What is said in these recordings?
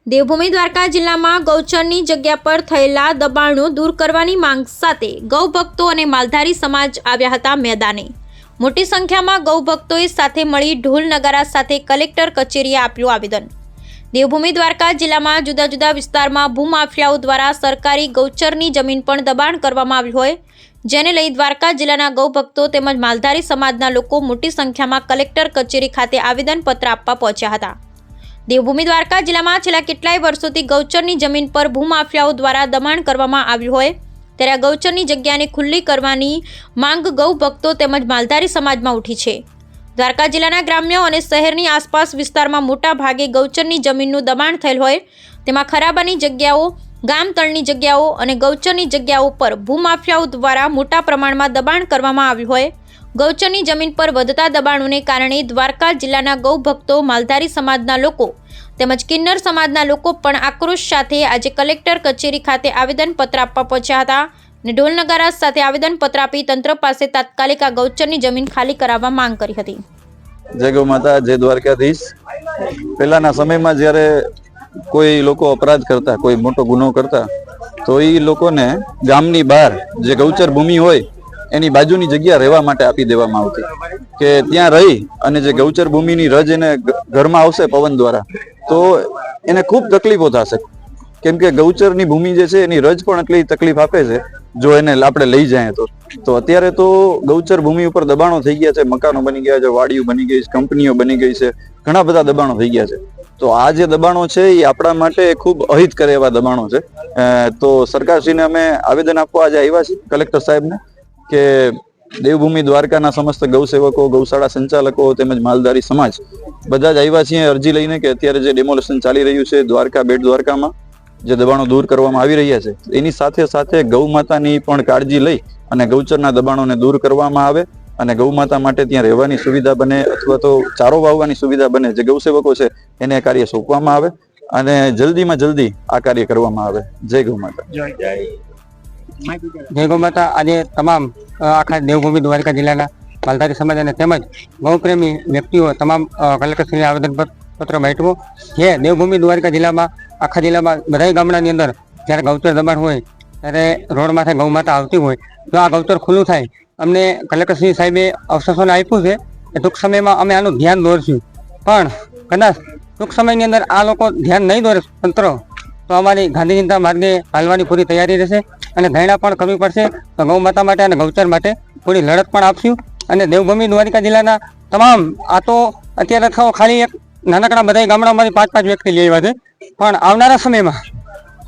દેવભૂમિ દ્વારકા જિલ્લામાં ગૌચરની જગ્યા પર થયેલા દબાણો દૂર કરવાની માંગ સાથે ગૌભક્તો અને માલધારી સમાજ આવ્યા હતા મેદાને। મોટી સંખ્યામાં ગૌભક્તોએ સાથે મળી ઢોલ નગારા સાથે કલેક્ટર કચેરીએ આપ્યું આવેદન। દેવભૂમિ દ્વારકા જિલ્લામાં જુદા જુદા વિસ્તારમાં ભૂમાફિયાઓ દ્વારા સરકારી ગૌચરની જમીન પણ દબાણ કરવામાં આવ્યું હોય, જેને લઈ દ્વારકા જિલ્લાના ગૌભક્તો તેમજ માલધારી સમાજના લોકો મોટી સંખ્યામાં કલેક્ટર કચેરી ખાતે આવેદનપત્ર આપવા પહોંચ્યા હતા। દેવભૂમિ દ્વારકા જિલ્લામાં છેલ્લા કેટલાય વર્ષોથી ગૌચરની જમીન પર ભૂમાફિયાઓ દ્વારા દબાણ કરવામાં આવ્યું હોય, ત્યારે આ ગૌચરની જગ્યાને ખુલ્લી કરવાની માંગ ગૌભક્તો તેમજ માલધારી સમાજમાં ઉઠી છે। દ્વારકા જિલ્લાના ગ્રામ્ય અને શહેરની આસપાસ વિસ્તારમાં મોટા ભાગે ગૌચરની જમીનનું દબાણ થયેલ હોય, તેમાં ખરાબાની જગ્યાઓ, ગામ તળની જગ્યાઓ અને ગૌચરની જગ્યાઓ પર ભૂમાફિયાઓ દ્વારા મોટા પ્રમાણમાં દબાણ કરવામાં આવ્યું હોય। ગૌચરની જમીન પર વધતા દબાણોને કારણે દ્વારકા જિલ્લાના ગૌભક્તો, માલધારી સમાજના લોકો તેમજ કિન્નર સમાજના લોકો પણ આક્રોશ સાથે આજે કલેક્ટર કચેરી ખાતે આવેદનપત્ર આપવા પહોંચ્યા હતા અને ઢોલ નગારા સાથે આવેદનપત્ર આપી તંત્ર પાસે તાત્કાલિક આ ગૌચરની જમીન ખાલી કરાવવા માંગ કરી હતી। જય ગૌ માતા, જય દ્વારકાધીશ। પહેલાના સમયમાં જ્યારે કોઈ લોકો અપરાધ કરતા, કોઈ મોટો ગુનો કરતા, તો એ લોકોને ગામની બહાર જે ગૌચર ભૂમિ હોય એની બાજુની જગ્યા રહેવા માટે આપી દેવામાં આવતી, કે ત્યાં રહી અને જે ગૌચર ભૂમિની રજ એને ઘરમાં આવશે પવન દ્વારા તો એને ખૂબ તકલીફો થશે, કેમ કે ગૌચરની ભૂમિ જે છે એની રજ પણ એટલી તકલીફ આપે છે જો એને આપણે લઈ જાય તો અત્યારે તો ગૌચર ભૂમિ ઉપર દબાણો થઈ ગયા છે, મકાનો બની ગયા છે, વાડીઓ બની ગઈ છે, કંપનીઓ બની ગઈ છે, ઘણા બધા દબાણો થઈ ગયા છે। તો આ જે દબાણો છે એ આપણા માટે ખૂબ અહિત કરે એવા દબાણો છે। તો સરકારશ્રીને અમે આવેદન આપવા આજે આવ્યા છીએ કલેક્ટર સાહેબને કે દેવભૂમિ દ્વારકાના સમસ્ત ગૌસેવકો, ગૌશાળા સંચાલકો તેમજ માલધારી સમાજ બધા જ આવ્યા છીએ અરજી લઈને કે અત્યારે જે ડેમોલેશન ચાલી રહ્યું છે દ્વારકા, બેટ દ્વારકામાં જે દબાણો દૂર કરવામાં આવી રહ્યા છે એની સાથે સાથે ગૌ માતાની પણ કાળજી લઈ અને ગૌચરના દબાણોને દૂર કરવામાં આવે અને ગૌ માતા માટે ત્યાં રહેવાની સુવિધા બને અથવા તો ચારો વાવવાની સુવિધા બને। જે ગૌસેવકો છે એને કાર્ય સોંપવામાં આવે અને જલ્દીમાં જલ્દી આ કાર્ય કરવામાં આવે। જય ગૌ માતા। જય ગૌ માતા। આજે તમામ આખા દેવભૂમિ દ્વારકા જિલ્લાના માલધારી સમાજ અને તેમજ ગૌપ્રેમી વ્યક્તિઓ તમામ કલેક્ટરશ્રીને આવેદનપત્ર બાંટ્યું। જે દેવભૂમિ દ્વારકા જિલ્લામાં આખા જિલ્લામાં બધા ગામડાની અંદર જ્યારે ગૌચર દબાણ હોય ત્યારે રોડ માથે ગૌ માતા આવતી હોય તો આ ગૌચર ખુલ્લું થાય। અમને કલેક્ટરશ્રી સાહેબે અવસરને આપ્યું છે કે ટૂંક સમયમાં અમે આનું ધ્યાન દોરશું, પણ કદાચ ટૂંક સમયની અંદર આ લોકો ધ્યાન નહીં દોરે તંત્ર તો અમારી ગાંધીજીના માર્ગે હાલવાની પૂરી તૈયારી રહેશે અને ધરણા પણ કરવી પડશે। તો ગૌ માતા માટે અને ગૌચર માટે પૂરી લડત પણ આપશું। અને દેવભૂમિ દ્વારકા જિલ્લાના તમામ આ તો અત્યારે ખાલી એક નાનકડા બધા ગામડામાંથી 5-5 વ્યક્તિ લઈ આવ્યા છે, પણ આવનારા સમયમાં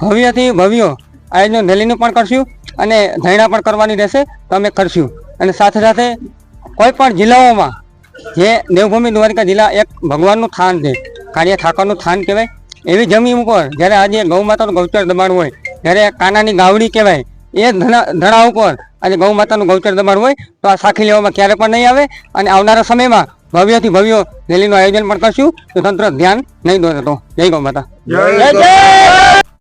ભવ્યથી ભવ્ય આયોજન રેલીનું પણ કરશું અને ધરણા પણ કરવાની રહેશે તો અમે કરશું। અને સાથે સાથે કોઈ પણ જિલ્લાઓમાં જે દેવભૂમિ દ્વારકા જિલ્લા એક ભગવાનનું થાન છે, કાર્ય ઠાકરનું થાન કહેવાય, એવી જમીન ઉપર જ્યારે આજે ગૌ માતાનું ગૌચર દબાણ હોય, જ્યારે કાનાની ગાવડી કહેવાય એ ધણા ઉપર આજે ગૌ માતાનું ગૌચર દબાણ હોય તો આ સાખી લેવામાં ક્યારે પણ નહીં આવે અને આવનારા સમયમાં ભવ્યથી ભવ્ય રેલીનું આયોજન પણ કરશું તો તંત્ર ધ્યાન નહીં દોરે તો। જય ગૌ માતા।